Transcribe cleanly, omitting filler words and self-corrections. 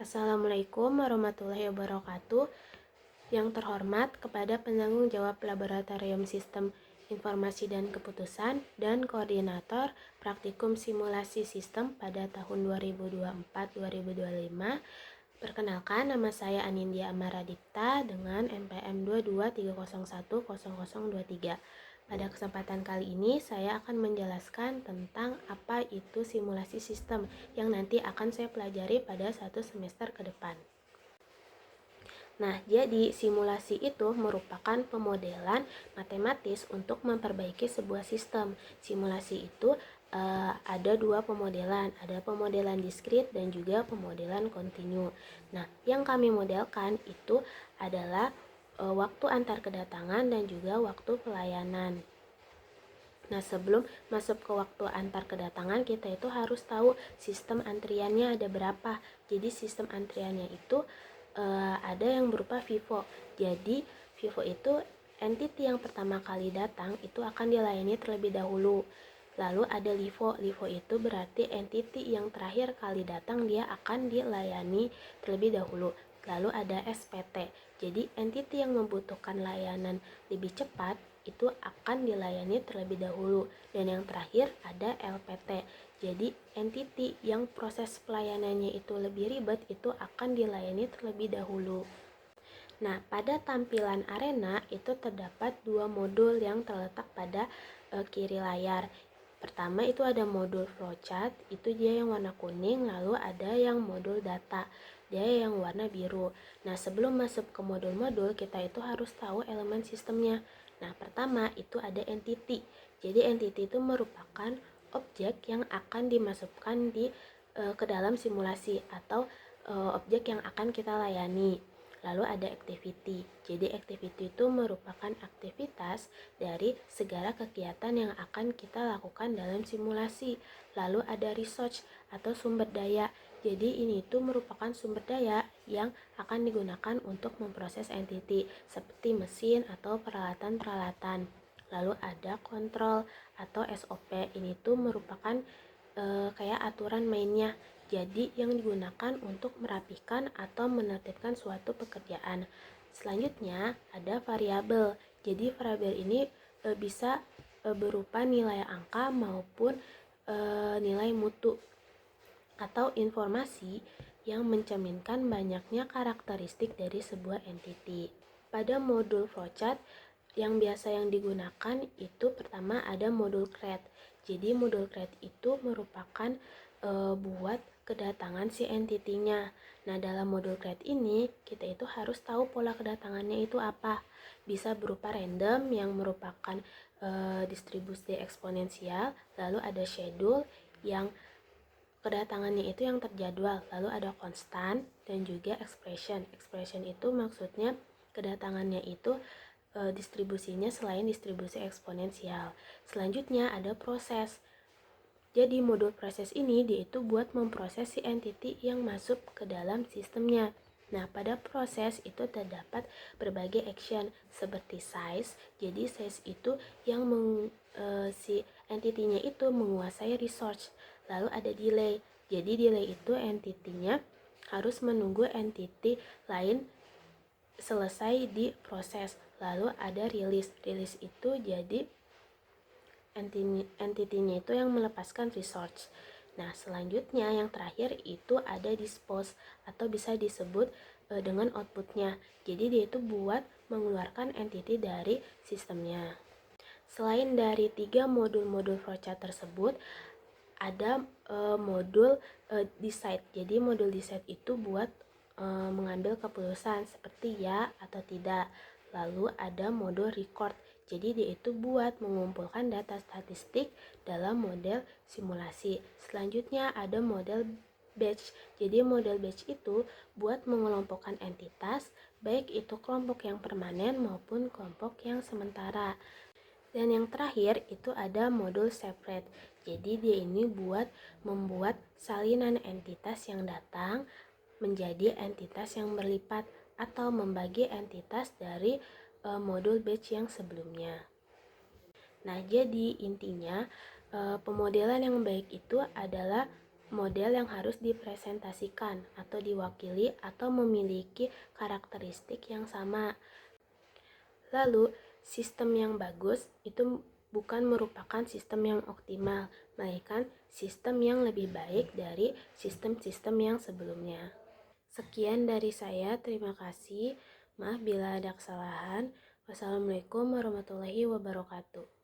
Assalamualaikum warahmatullahi wabarakatuh. Yang terhormat kepada penanggung jawab Laboratorium Sistem Informasi dan Keputusan dan Koordinator Praktikum Simulasi Sistem pada tahun 2024-2025. Perkenalkan, nama saya Anindya Amaradipta dengan NPM 223010023. Pada kesempatan kali ini saya akan menjelaskan tentang apa itu simulasi sistem yang nanti akan saya pelajari pada satu semester ke depan. Nah, jadi simulasi itu merupakan pemodelan matematis untuk memperbaiki sebuah sistem. Simulasi itu ada dua pemodelan, ada pemodelan diskrit dan juga pemodelan kontinu. Nah, yang kami modelkan itu adalah waktu antar kedatangan dan juga waktu pelayanan. Nah, sebelum masuk ke waktu antar kedatangan, kita itu harus tahu sistem antriannya ada berapa. Jadi sistem antriannya itu ada yang berupa FIFO. Jadi FIFO itu entity yang pertama kali datang itu akan dilayani terlebih dahulu. Lalu ada LIFO. LIFO itu berarti entity yang terakhir kali datang dia akan dilayani terlebih dahulu. Lalu ada SPT. Jadi entity yang membutuhkan layanan lebih cepat itu akan dilayani terlebih dahulu. Dan yang terakhir ada LPT. Jadi entity yang proses pelayanannya itu lebih ribet itu akan dilayani terlebih dahulu. Nah, pada tampilan arena itu terdapat dua modul yang terletak pada kiri layar. Pertama itu ada modul flowchart, itu dia yang warna kuning, lalu ada yang modul data, dia yang warna biru. Nah, sebelum masuk ke modul-modul, kita itu harus tahu elemen sistemnya. Nah, pertama itu ada entity. Jadi entity itu merupakan objek yang akan dimasukkan ke dalam simulasi atau objek yang akan kita layani. Lalu ada activity. Jadi activity itu merupakan aktivitas dari segala kegiatan yang akan kita lakukan dalam simulasi. Lalu ada research atau sumber daya. Jadi ini itu merupakan sumber daya yang akan digunakan untuk memproses entity seperti mesin atau peralatan-peralatan. Lalu ada kontrol atau SOP. Ini tuh merupakan kayak aturan mainnya. Jadi yang digunakan untuk merapikan atau menertibkan suatu pekerjaan. Selanjutnya ada variabel. Jadi variabel ini bisa berupa nilai angka maupun nilai mutu atau informasi yang mencerminkan banyaknya karakteristik dari sebuah entity. Pada modul flowchart yang biasa yang digunakan itu pertama ada modul create. Jadi modul create itu merupakan buat kedatangan si entity-nya. Nah, dalam modul create ini kita itu harus tahu pola kedatangannya itu apa. Bisa berupa random yang merupakan distribusi eksponensial, lalu ada schedule yang kedatangannya itu yang terjadwal, lalu ada konstan dan juga expression. Expression itu maksudnya kedatangannya itu distribusinya selain distribusi eksponensial. Selanjutnya ada proses. Jadi modul proses ini dia itu buat memproses si entity yang masuk ke dalam sistemnya. Nah, pada proses itu terdapat berbagai action seperti size. Jadi size itu yang si entity-nya itu menguasai resource. Lalu ada delay. Jadi delay itu entity-nya harus menunggu entity lain selesai di proses. Lalu ada release. Release itu jadi entity-nya itu yang melepaskan resource. Nah, selanjutnya yang terakhir itu ada dispose atau bisa disebut dengan outputnya. Jadi dia itu buat mengeluarkan entity dari sistemnya. Selain dari 3 modul-modul flowchart tersebut, ada modul decide. Jadi modul decide itu buat mengambil keputusan seperti ya atau tidak. Lalu ada modul record. Jadi dia itu buat mengumpulkan data statistik dalam model simulasi. Selanjutnya ada model batch. Jadi model batch itu buat mengelompokkan entitas, baik itu kelompok yang permanen maupun kelompok yang sementara. Dan yang terakhir itu ada modul separate. Jadi dia ini buat membuat salinan entitas yang datang menjadi entitas yang berlipat atau membagi entitas dari modul batch yang sebelumnya. Nah, jadi intinya pemodelan yang baik itu adalah model yang harus dipresentasikan atau diwakili atau memiliki karakteristik yang sama. Lalu, sistem yang bagus itu bukan merupakan sistem yang optimal, melainkan sistem yang lebih baik dari sistem-sistem yang sebelumnya. Sekian dari saya, terima kasih. Maaf bila ada kesalahan. Wassalamualaikum warahmatullahi wabarakatuh.